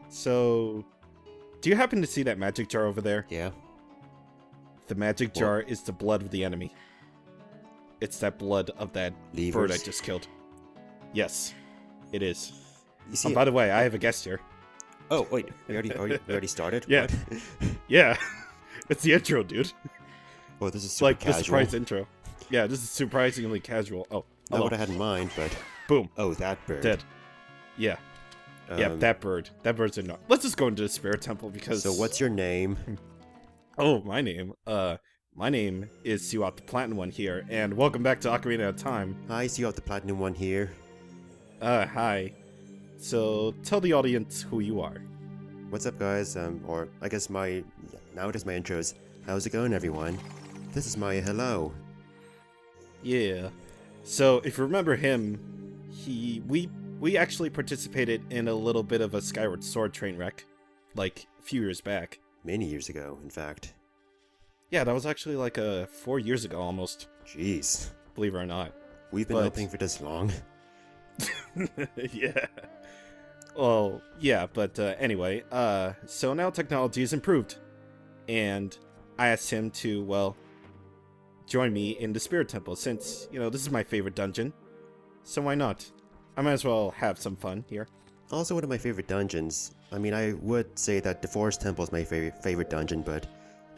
So, do you happen to see that magic jar over there? Yeah. The magic jar is the blood of the enemy. It's that blood of that bird I just killed. Yes, it is. You see by the way, I have a guest here. Oh, wait. We already started? Yeah. Yeah. It's the intro, dude. Oh, this is super casual. The surprise intro. Yeah, this is surprisingly casual. Oh, not what I had in mind, but... Boom. Oh, that bird. Dead. Yeah. Yeah, that bird. That bird's enough. Let's just go into the spirit temple because... So what's your name? Oh, my name? My name is CwapTheNintendin here, and welcome back to Ocarina of Time. Hi, CwapTheNintendin here. Hi. So, tell the audience who you are. What's up, guys? Or I guess now it is my intros. How's it going, everyone? This is my hello. Yeah. So, if you remember him, we actually participated in a little bit of a Skyward Sword train wreck, like, a few years back. Many years ago, in fact. Yeah, that was actually like 4 years ago, almost. Jeez. Believe it or not. We've been helping for this long. Yeah. Well, yeah, but anyway, so now technology has improved, and I asked him to, well, join me in the Spirit Temple, since, you know, this is my favorite dungeon, so why not? I might as well have some fun here. Also one of my favorite dungeons. I mean, I would say that the Forest Temple is my favorite dungeon, but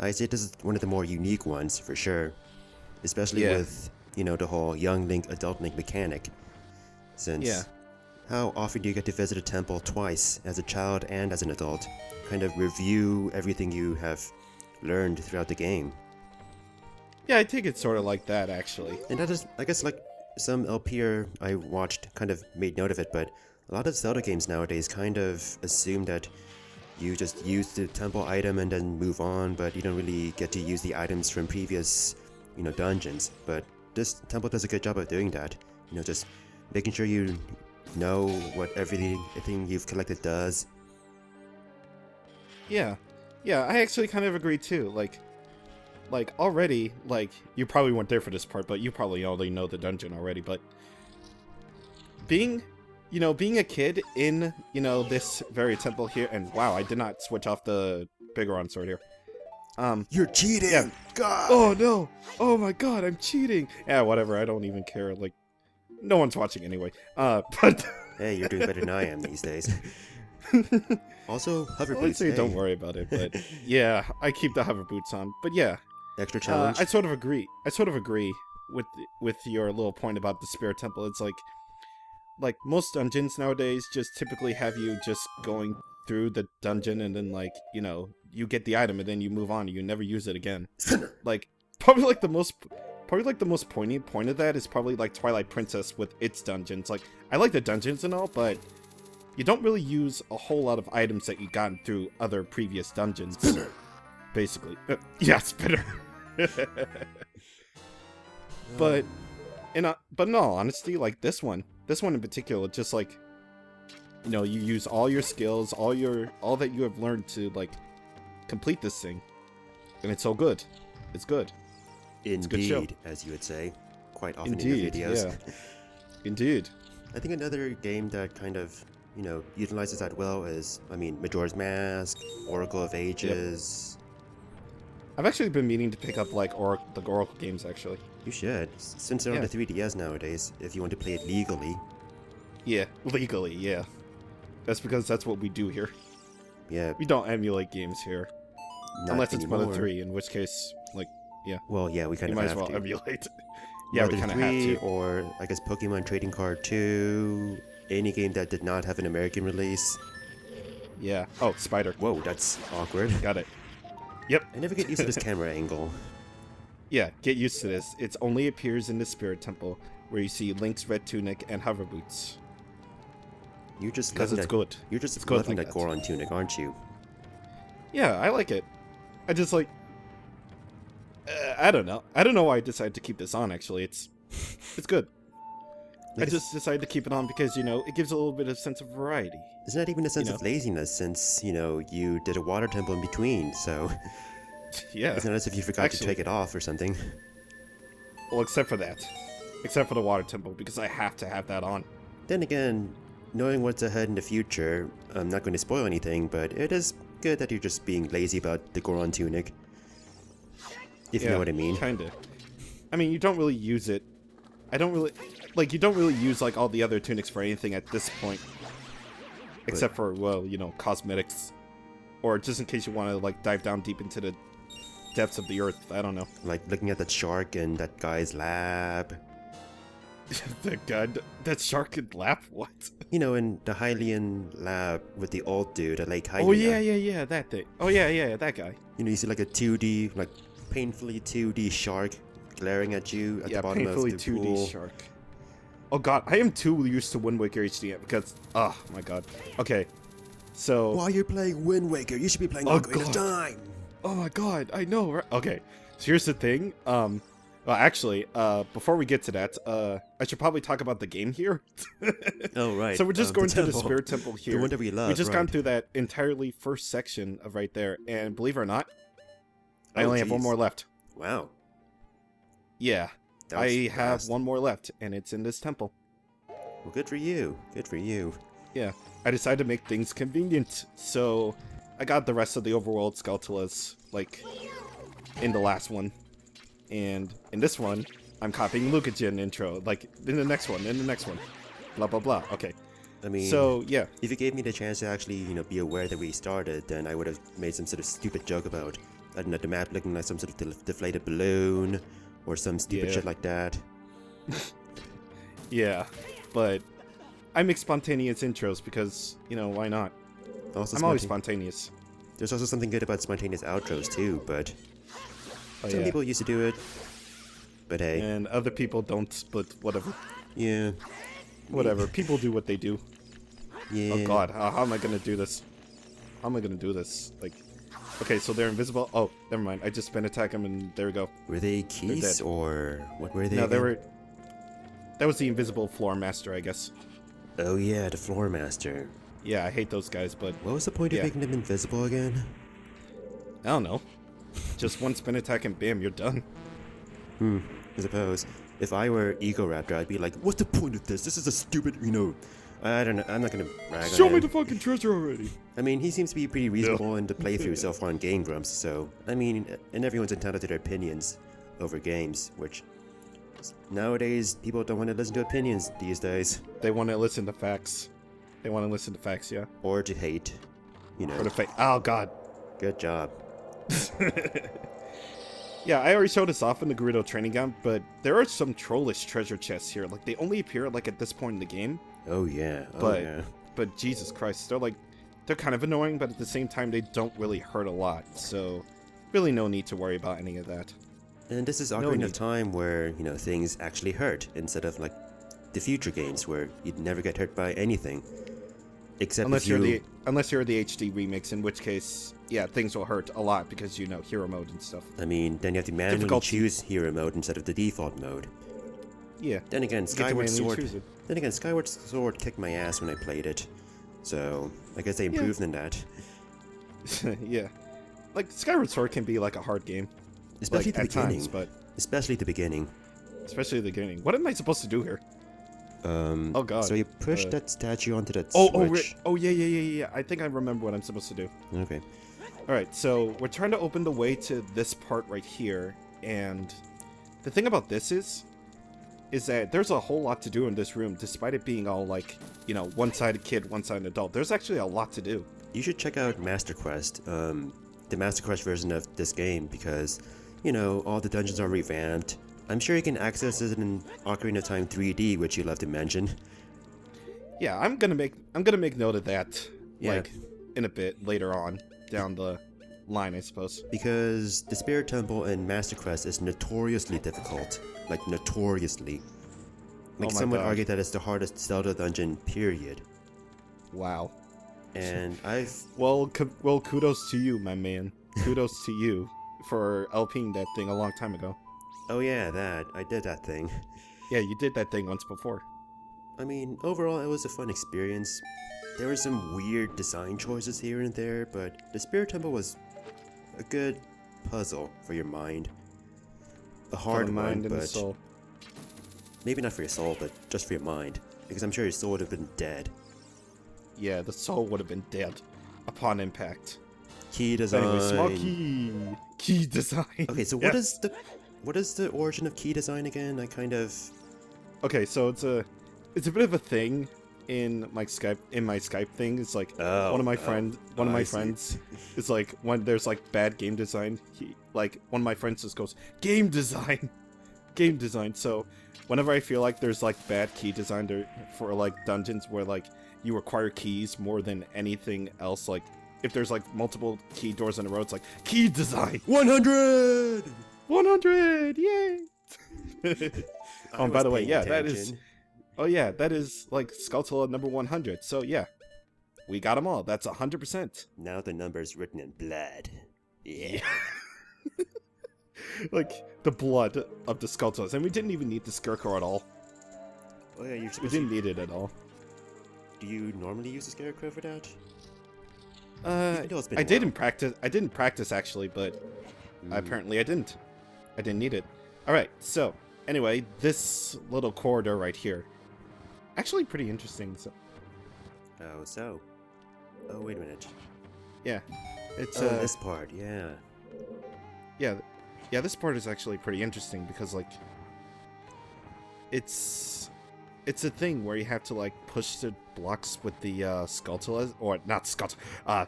I say this is one of the more unique ones, for sure. Especially with, you know, the whole young Link, adult Link mechanic. Since, how often do you get to visit a temple twice, as a child and as an adult? Kind of review everything you have learned throughout the game. Yeah, I think it's sort of like that, actually. And that is, I guess, like, some LPer I watched kind of made note of it, but a lot of Zelda games nowadays kind of assume that you just use the temple item and then move on, but you don't really get to use the items from previous, you know, dungeons. But this temple does a good job of doing that. You know, just making sure you know what everything you've collected does. Yeah, I actually kind of agree too. Like already, like, you probably weren't there for this part, but you probably already know the dungeon already, but being a kid in, you know, this very temple here, and wow, I did not switch off the Bigoron sword here. You're cheating! Yeah. God! Oh no! Oh my god, I'm cheating! Yeah, whatever, I don't even care, like, no one's watching anyway. But... Hey, you're doing better than I am these days. Also, hover boots. I'd say don't worry about it, but yeah, I keep the hover boots on. But yeah, extra challenge. I sort of agree. With your little point about the Spirit Temple. It's like most dungeons nowadays just typically have you just going through the dungeon and then, like, you know, you get the item and then you move on. You never use it again. Like probably the most poignant point of that is probably like Twilight Princess with its dungeons. Like, I like the dungeons and all, but you don't really use a whole lot of items that you gotten through other previous dungeons. Basically. Yeah, Spitter. But in all honesty, like this one in particular, just like, you know, you use all your skills, all that you have learned to, like, complete this thing. And it's so good. It's good. Indeed, it's a good show. As you would say, quite often Indeed, in your videos. Yeah. Indeed. I think another game that kind of, you know, utilizes that well is, I mean, Majora's Mask, Oracle of Ages. Yep. I've actually been meaning to pick up, like, the Oracle games, actually. You should, since they're on the 3DS nowadays, if you want to play it legally. Yeah, legally, yeah. That's because that's what we do here. Yeah. We don't emulate games here. Not unless it's anymore. Mother 3, in which case, like, yeah. Well, yeah, we kind of might have as well to. emulate. Yeah, Mother we kind of have 3, to. or I guess Pokemon Trading Card 2, any game that did not have an American release. Yeah. Oh, spider. Whoa, that's awkward. Got it. Yep. I never get used to this camera angle. Yeah, get used to this. It only appears in the Spirit Temple, where you see Link's red tunic and hover boots. You're just because it's good. You're just it's loving like that Goron tunic, aren't you? Yeah, I like it. I just like. I don't know. I don't know why I decided to keep this on. Actually, it's good. I just decided to keep it on because, you know, it gives a little bit of sense of variety. It's not even a sense of laziness, since, you know, you did a water temple in between, so... Yeah. It's not as if you forgot to take it off or something. Well, except for that. Except for the water temple, because I have to have that on. Then again, knowing what's ahead in the future, I'm not going to spoil anything, but it is good that you're just being lazy about the Goron tunic. If you know what I mean. Kinda. I mean, you don't really use it. You don't really use, like, all the other tunics for anything at this point. Except for, well, you know, cosmetics. Or just in case you want to, like, dive down deep into the depths of the earth. I don't know. Like looking at that shark in that guy's lab. That shark could laugh? What? You know, in the Hylian lab with the old dude at Lake Hylia. Oh, yeah, that thing. Oh, yeah, that guy. You know, you see like a 2D, like painfully 2D shark glaring at you at the bottom of the 2D pool. Shark. Oh god, I am too used to Wind Waker HD because, oh my god. Okay, so... While you're playing Wind Waker, you should be playing Ocarina of Time! Oh my god, I know, right? Okay, so here's the thing. Well, actually, before we get to that, I should probably talk about the game here. Oh, right. So we're just going to the Spirit Temple here. The one that we love, We just gone through that entirely first section of right there, and believe it or not, I only have one more left. Wow. Yeah, I have one more left, and it's in this temple. Well, good for you. Good for you. Yeah, I decided to make things convenient, so I got the rest of the overworld Skulltulas, like, in the last one. And in this one, I'm copying Lucajin intro, like, in the next one, blah, blah, blah. Okay. I mean, so, yeah. If you gave me the chance to actually, you know, be aware that we started, then I would have made some sort of stupid joke about, I don't know, the map looking like some sort of deflated balloon, or some stupid shit like that. Yeah, but I make spontaneous intros because, you know, why not? I'm always spontaneous. There's also something good about spontaneous outros too, but some people used to do it. But hey. And other people don't, but whatever. Yeah. Whatever. People do what they do. Yeah. Oh god, how am I gonna do this? How am I gonna do this? Like, okay, so they're invisible. Oh, never mind. I just spin attack them and there we go. Were they keys or what were they? No, they were... That was the invisible floor master, I guess. Oh yeah, the floor master. Yeah, I hate those guys, but... What was the point of making them invisible again? I don't know. Just one spin attack and bam, you're done. I suppose. If I were Ego Raptor, I'd be like, what's the point of this? This is a stupid, you know... I don't know, I'm not gonna brag on him. Show me the fucking treasure already! I mean, he seems to be pretty reasonable in the playthrough so far on Game Grumps, so... I mean, and everyone's entitled to their opinions over games, which... Nowadays, people don't want to listen to opinions these days. They want to listen to facts. They want to listen to facts, yeah. Or to hate, you know. Or to fake. Oh, God. Good job. Yeah, I already showed this off in the Gerudo training ground, but there are some trollish treasure chests here. Like, they only appear, like, at this point in the game. Oh, yeah. But Jesus Christ, they're kind of annoying, but at the same time, they don't really hurt a lot. So, really no need to worry about any of that. And this is Ocarina of Time where, you know, things actually hurt, instead of, like, the future games where you'd never get hurt by anything. Except unless you're the HD remix, in which case, yeah, things will hurt a lot because, you know, hero mode and stuff. I mean, then you have to manually choose hero mode instead of the default mode. Yeah. Then again, Skyward Sword kicked my ass when I played it. So, I guess they improved in that. Yeah. Like, Skyward Sword can be, like, a hard game. Especially like, at the beginning. Times, especially at the beginning. Especially at the beginning. What am I supposed to do here? Oh god. So you push that statue onto that switch. Oh yeah. I think I remember what I'm supposed to do. Okay. Alright, so we're trying to open the way to this part right here, and the thing about this is that there's a whole lot to do in this room, despite it being all like, you know, one-sided kid, one-sided adult. There's actually a lot to do. You should check out Master Quest, the Master Quest version of this game, because, you know, all the dungeons are revamped. I'm sure you can access it in Ocarina of Time 3D, which you love to mention. Yeah, I'm gonna make note of that, like, in a bit later on down the line, I suppose. Because the Spirit Temple in Master Quest is notoriously difficult, like notoriously. Like some would argue that it's the hardest Zelda dungeon, period. Wow. And I've well, kudos to you, my man. Kudos to you for LPing that thing a long time ago. Oh yeah, I did that thing. Yeah, you did that thing once before. I mean, overall it was a fun experience. There were some weird design choices here and there, but the Spirit Temple was a good puzzle for your mind. A hard mind, but soul. Maybe not for your soul, but just for your mind. Because I'm sure your soul would have been dead. yeah, the soul would have been dead upon impact. Key But design. anyway, small key design. Okay, so Yes. what is the origin of key design again? I kind of. Okay, so it's a bit of a thing in my Skype thing. It's like one of my friends is like, when there's like bad game design, one of my friends just goes, game design. So whenever I feel like there's like bad key design for like dungeons where like you require keys more than anything else, like if there's like multiple key doors in a row, it's like key design. 100. 100, yay! Oh, by the way, yeah, that is. attention. Oh yeah, that is like Skulltula number 100. So yeah, we got them all. That's 100%. Now the number's written in blood. Yeah. Like the blood of the Skulltulas, and we didn't even need the Scarecrow at all. Oh yeah, you're We supposed didn't need it at all. Do you normally use a scarecrow for that? I Even though it's been a did while. in practice. I didn't practice actually, but apparently I didn't. I didn't need it. All right. So anyway, this little corridor right here, actually pretty interesting. So Oh, wait a minute. yeah, it's This part, yeah. yeah. This part is actually pretty interesting because like it's a thing where you have to like push the blocks with the Skulltulas, or not Skulltulas.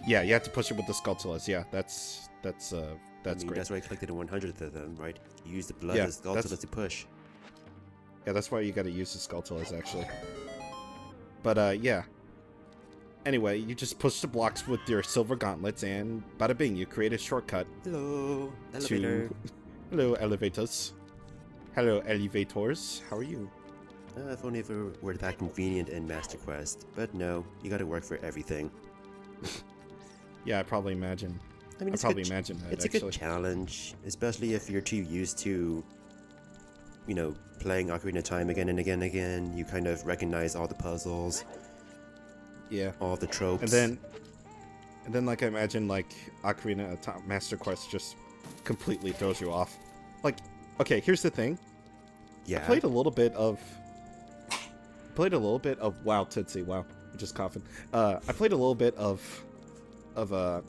Yeah, you have to push it with the Skulltulas. Yeah, that's great. That's why I collected a 100th of them, right? You use the blood Yeah, as Skulltulas to push. Yeah, that's why you got to use the Skulltulas actually. But yeah. Anyway, you just push the blocks with your Silver Gauntlets, and bada bing, you create a shortcut Hello, elevator. to. Hello, elevators. Hello, elevators. How are you? If only if it were that convenient in Master Quest. But no, you gotta work for everything. Yeah, I probably imagine. I mean, I probably imagine that it's a actually. good challenge, especially if you're too used to, playing Ocarina of Time again and again and again. You kind of recognize all the puzzles, Yeah. all the tropes. And then like I imagine like Ocarina of Time Master Quest just completely throws you off. Like, okay, here's the thing. yeah, I played a little bit of wow, Tootsie, wow, I'm just coughing. I played a little bit of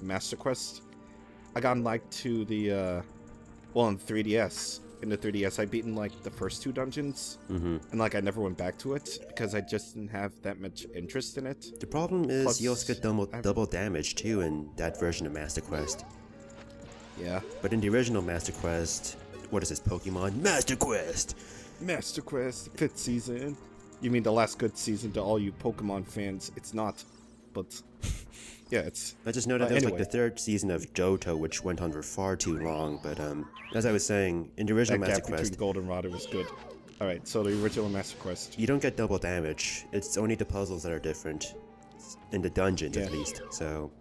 Master Quest. I got like to the on 3DS. In the 3DS, I beaten like the first 2 dungeons, and like I never went back to it because I just didn't have that much interest in it. The problem is Plus, you also get double damage too in that version of Master Quest. Yeah. But in the original Master Quest, what is this Pokemon? Master Quest! Master Quest 5th season. You mean the last good season to all you Pokemon fans? It's not, but yeah, it's. I just know that there was anyway. like the 3rd season of Johto, which went on for far too long. But as I was saying, in the original That Master gap between Quest, Goldenrod was good. All right, so the original Master Quest. you don't get double damage. It's only the puzzles that are different, in the dungeons at Yeah. least. So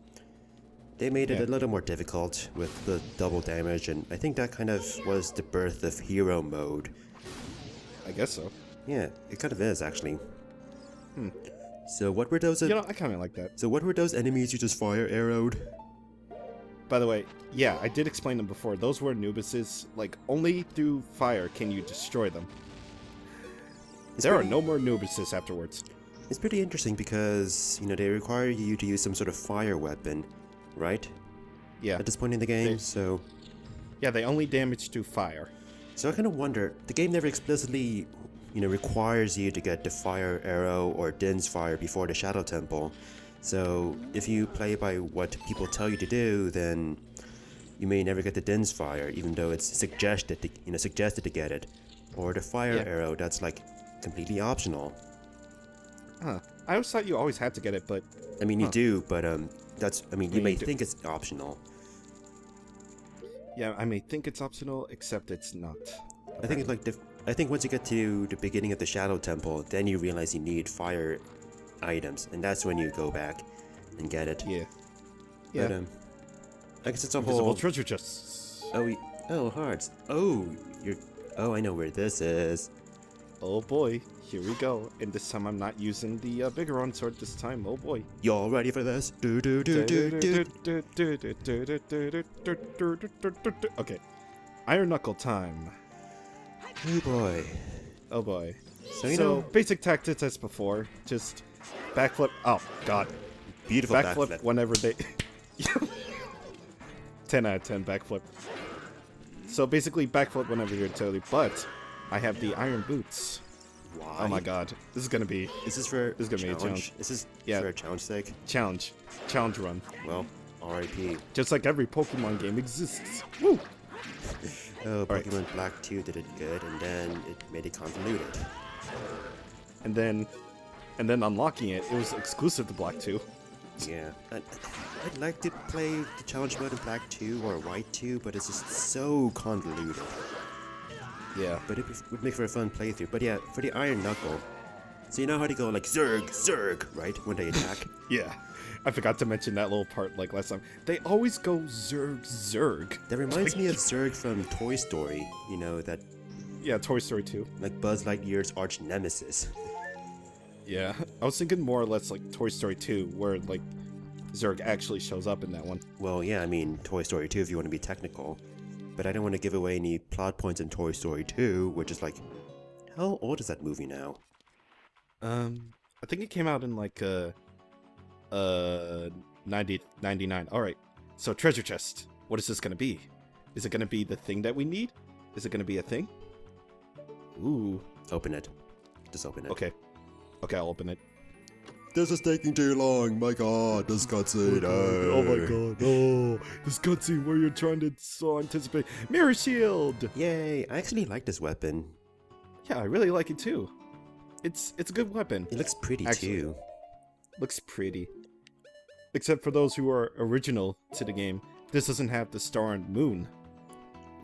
they made it Yeah. a little more difficult with the double damage, and I think that kind of was the birth of Hero Mode. I guess so. Yeah, it kind of is actually. So what were those? You know, I kind of like that. So what were those enemies you just fire arrowed? By the way, yeah, I did explain them before. Those were Anubises. Like, only through fire can you destroy them. There are no more Anubises afterwards. It's pretty interesting because, they require you to use some sort of fire weapon, right? Yeah. At this point in the game, They- so Yeah, they only damage to fire. I kind of wonder, the game never explicitly, requires you to get the fire arrow or Din's fire before the Shadow Temple. So if you play by what people tell you to do, then you may never get the Din's fire, even though it's suggested to get it. Or the fire Yeah. arrow, that's like completely optional. Huh. I always thought you always had to get it, but I mean, you do, but you may you do. think it's optional. yeah, I may think it's optional, except it's not. I think it's like I think once you get to the beginning of the Shadow Temple, then you realize you need fire items, and that's when you go back and get it. Yeah. But Yeah. I guess it's a Invisible whole. treasure chests. Oh, hearts. Oh, I know where this is. Oh boy, here we go. And this time I'm not using the bigger on sword this time. Oh boy. Y'all ready for this? Do do do do do. Okay. Iron Knuckle time. Oh boy. Oh boy. So So basic tactics as before. Just backflip. Oh god, Beautiful backflip. whenever they. 10 out of 10 backflip. So basically backflip whenever you're totally. But I have the iron boots. Why? Oh my god, this is gonna be. Is this for This is gonna be a challenge. This is Yeah. for a challenge sake? Challenge run. Well, R.I.P. Just like every Pokemon game exists. Woo! Oh, right. Pokemon Black 2 did it good, and then it made it convoluted. And then unlocking it was exclusive to Black 2. Yeah. I'd like to play the challenge mode in Black 2 or White 2, but it's just so convoluted. Yeah. But it would make for a fun playthrough. But yeah, for the Iron Knuckle, so you know how to go like Zerg, Zerg, right? When they attack? Yeah. I forgot to mention that little part like last time. They always go Zerg, Zerg. That reminds me of Zerg from Toy Story. You know, that Yeah, Toy Story 2. like Buzz Lightyear's arch nemesis. Yeah. I was thinking more or less like Toy Story 2, where like Zerg actually shows up in that one. Well, yeah, I mean, Toy Story 2 if you want to be technical. But I don't want to give away any plot points in Toy Story 2, which is like, how old is that movie now? I think it came out in like 99. Alright. So treasure chest. What is this gonna be? Is it gonna be the thing that we need? Is it gonna be a thing? Ooh. Open it. Just open it. Okay. Okay, I'll open it. This is taking too long. My god, this cutscene. Oh my god. Oh, this cutscene where you're trying to so anticipate. Mirror shield! Yay, I actually like this weapon. Yeah, I really like it too. It's a good weapon. It looks pretty Actually. too. Looks pretty. Except for those who are original to the game, this doesn't have the star and moon.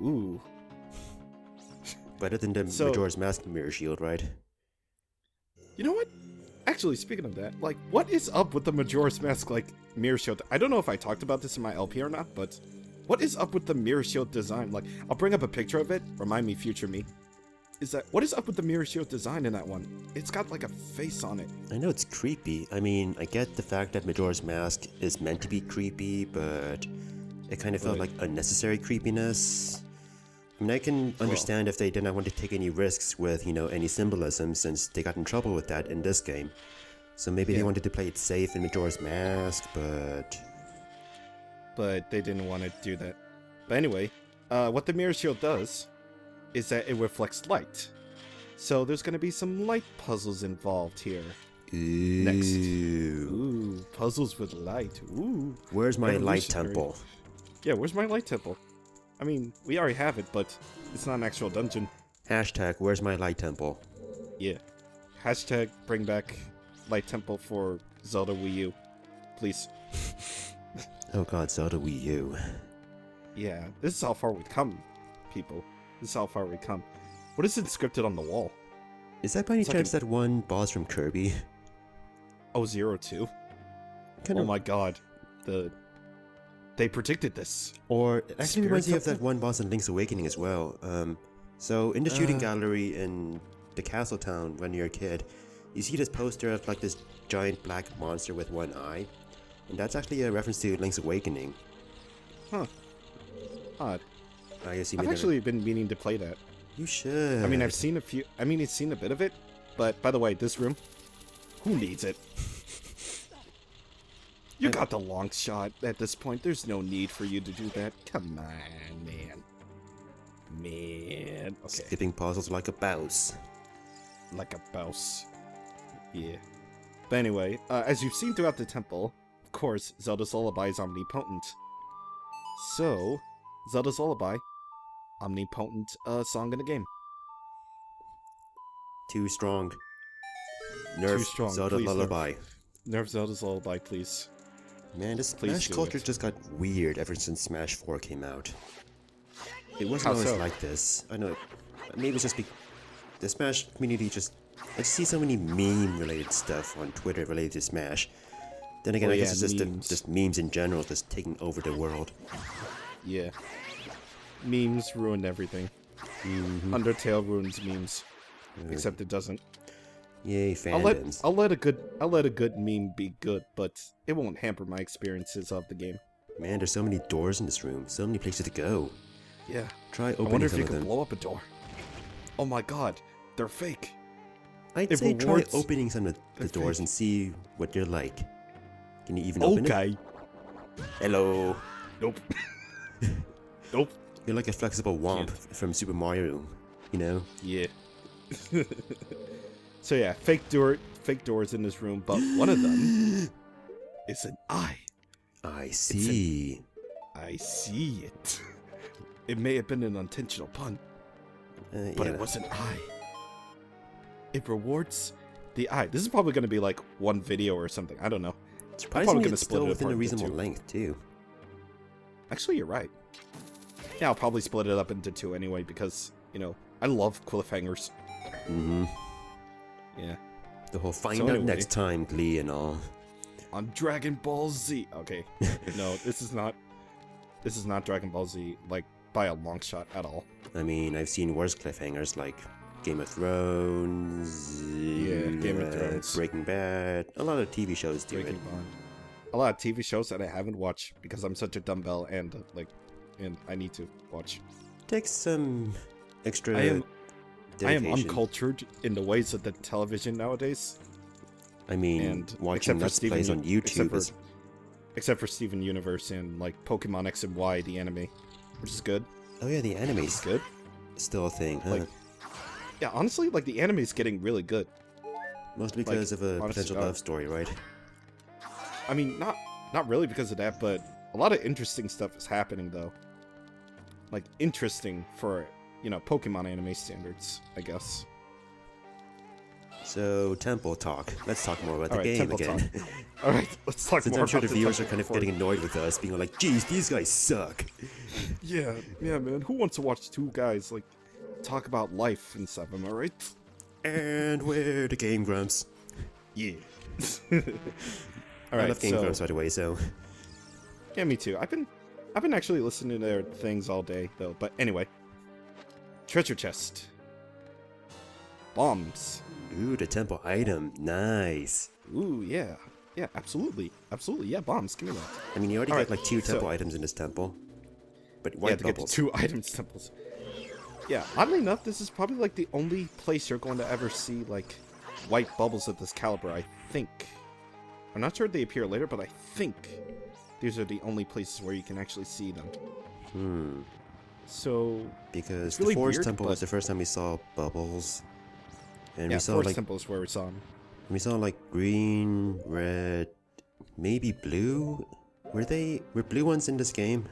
Ooh. Better than the So- Majora's Mask mirror shield, right? You know what? Actually, speaking of that, like, what is up with the Majora's Mask, like, mirror shield? I don't know if I talked about this in my LP or not, but what is up with the mirror shield design? Like, I'll bring up a picture of it. Remind me, future me. What is up with the mirror shield design in that one? It's got, like, a face on it. I know it's creepy. I mean, I get the fact that Majora's Mask is meant to be creepy, but it kind of felt Right. like unnecessary creepiness. I mean, I can understand if they did not want to take any risks with, you know, any symbolism, since they got in trouble with that in this game. So maybe they Yeah. wanted to play it safe in Majora's Mask, but They didn't want to do that. But anyway, what the mirror shield does is that it reflects light. So there's going to be some light puzzles involved here. Next. Ooh. Ooh, puzzles with light. Ooh. Where's my light Revolutionary. temple? Yeah, where's my light temple? I mean, we already have it, but it's not an actual dungeon. Hashtag, where's my light temple? Yeah. Hashtag bring back light temple for Zelda Wii U. Please. Oh god, Zelda Wii U. Yeah, this is how far we've come, people. This is how far we've come. What is inscripted on the wall? Is that by any It's like chance that one boss from Kirby? Oh, 02? Kind Oh of, my god. They predicted this. or it actually Spirit reminds me of that temple? one boss in Link's Awakening as well. So in the shooting gallery in the castle town when you're a kid, you see this poster of like this giant black monster with one eye, and that's actually a reference to Link's Awakening. Huh. Odd. I guess you I've may actually been meaning to play that. never... You should. I mean, I've seen a bit of it, but by the way, this room, who needs it? You got the long shot at this point. There's no need for you to do that. Come on, man. Man. Okay. Skipping puzzles like a boss. Like a mouse. Yeah. But anyway, as you've seen throughout the temple, of course, Zelda's Lullaby is omnipotent. So, Zelda's Lullaby, omnipotent song in the game. Too strong. Nerf strong, Zelda please, nerf. Lullaby. Nerf Zelda's Lullaby, please. Man, this Please Smash do culture it. just got weird ever since Smash 4 came out. It wasn't How always so? like this. I know. Maybe it's just the Smash community just... I just see so many meme-related stuff on Twitter related to Smash. Then again, Oh, I guess yeah, it's just memes. just memes in general just taking over the world. Yeah. Memes ruin everything. Undertale ruins memes. Except it doesn't. Yay, I'll fandoms. let a good meme be good, but it won't hamper my experiences of the game. Man, there's so many doors in this room. So many places to go. Yeah. Try I wonder opening if some you of could them. blow up a door. Oh my god, they're fake. I'd It say try rewards opening some of the the doors fake. and see what they're like. Can you even open it? Okay. Hello. Nope. Nope. You're like a flexible womp Can't. from Super Mario, you know? Yeah. So yeah, fake doors in this room, but one of them is an eye. I see. I see it. It may have been an intentional pun, but Yeah. it was an eye. It rewards the eye. This is probably going to be like one video or something. I don't know. Surprisingly, gonna it's split still it within apart a into reasonable two. length, too. Actually, you're right. Yeah, I'll probably split it up into two anyway because, I love cliffhangers. Mm-hmm. Yeah. The whole find So out anyway. next time glee and all. On Dragon Ball Z. Okay. No, this is not Dragon Ball Z, like, by a long shot at all. I mean, I've seen worse cliffhangers like Game of Thrones, Game of Thrones. Breaking Bad. A lot of TV shows do it. Breaking Bad. A lot of TV shows that I haven't watched because I'm such a dumbbell and I need to watch. Takes some extra I am dedication. uncultured in the ways of the television nowadays. I mean, And watching Let's Plays on YouTube is... except for Steven Universe and like Pokemon X and Y, the anime, which is good. Oh yeah, the It's anime's good. still a thing, huh? Like, yeah, honestly, like the anime is getting really good. Mostly because of a honestly, potential love story, right? I mean, not really because of that, but a lot of interesting stuff is happening though. Like interesting for Pokemon anime standards, I guess. So, temple talk. Let's talk more about the Alright, game temple again. All right, let's talk Since more I'm sure the about viewers are temple kind of before- getting annoyed with us, being like, geez, these guys suck. Yeah, man. Who wants to watch two guys like talk about life and stuff? Am I right? And we're the Game Grumps. Yeah. All right. I love Game so, Grumps, by the way, so... Yeah, me too. I've been actually listening to their things all day though. But anyway, treasure chest, bombs. Ooh, the temple item. Nice. Ooh, yeah, absolutely. Yeah, bombs. Give me that. I mean, you already Alright, got like two temple so- items in this temple. But Yeah, white to get bubbles. the two items temples. Yeah, oddly enough, this is probably like the only place you're going to ever see like white bubbles of this caliber. I think. I'm not sure if they appear later, but I think these are the only places where you can actually see them. Hmm. So Because It's really the Forest weird, Temple was but- the first time we saw bubbles. And yeah, we saw Forest like Temple is where we saw them. green, red, maybe blue. Were blue ones in this game?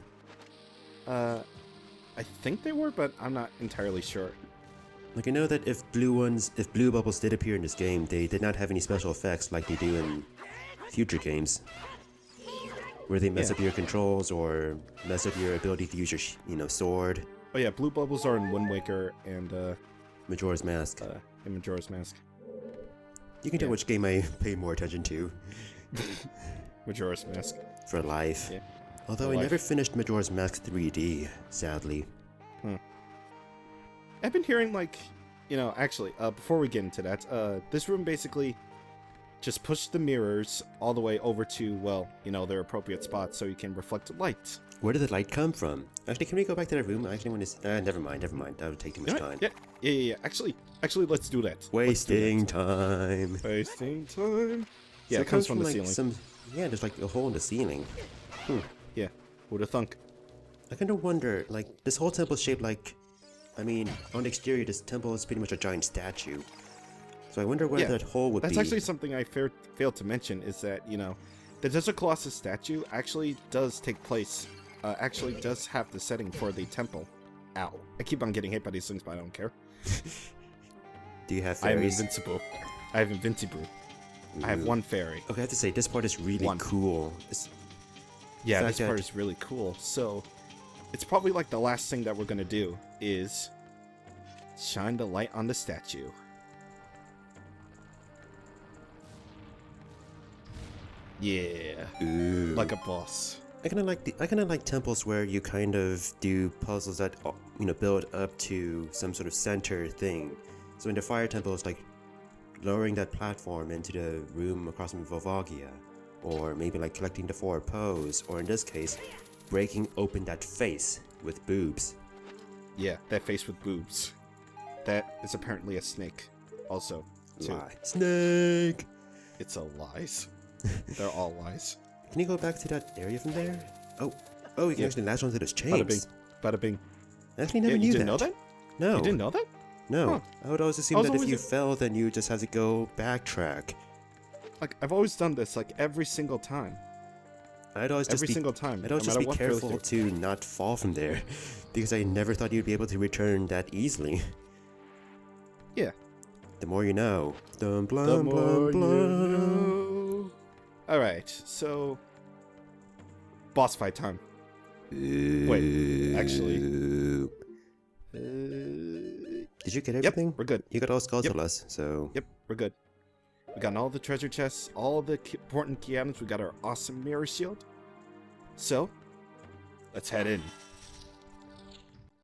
I think they were, but I'm not entirely sure. Like I know that if blue bubbles did appear in this game, they did not have any special effects like they do in future games, where they mess Yeah. up your controls or mess up your ability to use your sword. Oh yeah, blue bubbles are in Wind Waker and Majora's Mask. in Majora's Mask. You can tell yeah. which game I pay more attention to Majora's Mask. for life. Yeah. Although For I life. never finished Majora's Mask 3D, sadly. I've been hearing like, actually, before we get into that, this room basically just push the mirrors all the way over to, their appropriate spots so you can reflect light. Where did the light come from? Actually, can we go back to that room? I actually want to... never mind. That would take too much You know what? time. Yeah. Actually, let's do that. Wasting time. Wasting time. Yeah, So it comes from the like ceiling. Yeah, there's like a hole in the ceiling. Yeah, who'da thunk? I kind of wonder, like, this whole temple is shaped like... I mean, on the exterior, this temple is pretty much a giant statue. So I wonder where Yeah, that hole would That's be. actually something I failed to mention is that, the Desert Colossus statue actually does take place, actually does have the setting for the temple. Ow. I keep on getting hit by these things, but I don't care. Do you have I am fairies? invincible. I have invincible. I have Ooh. one fairy. Okay, I have to say, this part is really One. cool. Yeah, fact this part that- is really cool. So, it's probably like the last thing that we're gonna do is shine the light on the statue. Yeah, Ooh. like a boss. I kind of like temples where you kind of do puzzles that build up to some sort of center thing. So in the fire temple, it's like lowering that platform into the room across from Volvagia, or maybe like collecting the 4 Poes, or in this case, breaking open that face with boobs. Yeah, that face with boobs. That is apparently a snake. Also, too. Lie. Snake! It's a lies. They're all lies. Can you go back to that area from there? Oh, you can actually latch onto those chains. Bada bing. Bada bing. I actually never knew you that. didn't know that? No. You didn't know that? No. Huh. I would always assume I was that if always you fell, then you just have to go backtrack. Like, I've always done this, like, every single time. I'd always just Single time. I'd always no just be matter what careful field to not fall from there, because I never thought you'd be able to return that easily. Yeah. The more you know. Dum, blum, The blum, more blum. you know. Alright, so... Boss fight time. Wait, actually... Did you get Yep, everything? we're good. You got all Yep. Skulltulas, so... Yep, we're good. We got all the treasure chests, all the important key items. We got our awesome mirror shield. So, let's head in.